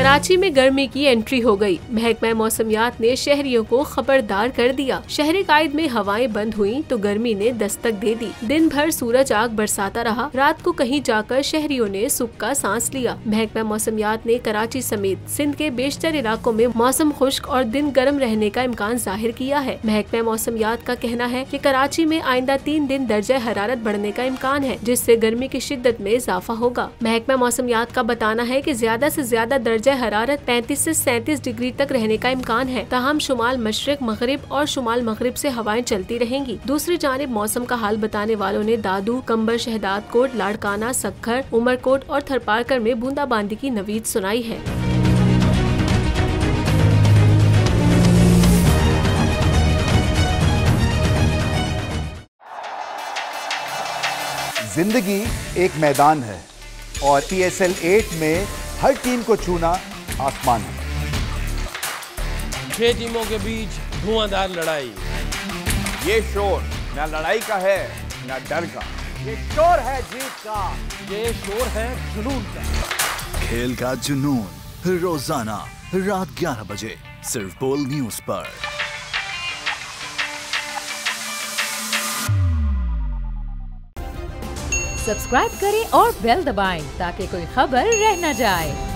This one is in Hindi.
कराची में गर्मी की एंट्री हो गई। महकमा मौसमियात ने शहरियों को खबरदार कर दिया। शहरी कायद में हवाएं बंद हुई तो गर्मी ने दस्तक दे दी। दिन भर सूरज आग बरसाता रहा। रात को कहीं जाकर शहरियों ने सुख का सांस लिया। महकमा मौसमियात ने कराची समेत सिंध के बेशतर इलाकों में मौसम खुश्क और दिन गर्म रहने का इम्कान जाहिर किया है। महकमा मौसमियात का कहना है कि कराची में आइंदा 3 दिन दर्जा हरारत बढ़ने का इम्कान है, जिससे गर्मी की शिद्दत में इजाफा होगा। महकमा मौसमियात का बताना है कि ज्यादा से ज्यादा दर्जा हरारत 35 से 37 डिग्री तक रहने का इम्कान है। ताहम शुमाल मशरिक, मगरिब और शुमाल मगरिब से हवाएं चलती रहेंगी। दूसरी जानिब मौसम का हाल बताने वालों ने दादू, कंबर, शहदाद कोट, लाड़काना, सक्खर, उमरकोट और थरपारकर में बूंदाबांदी की नवीद सुनाई है। जिंदगी एक मैदान है और PSL 8 में हर टीम को छूना आसमान है। 6 टीमों के बीच धुआंधार लड़ाई। ये शोर ना लड़ाई का है ना डर का, ये शोर है जीत का, ये शोर है जुनून का। खेल का जुनून रोजाना रात 11 बजे सिर्फ बोल न्यूज पर। सब्सक्राइब करें और बेल दबाएं ताकि कोई खबर रह न जाए।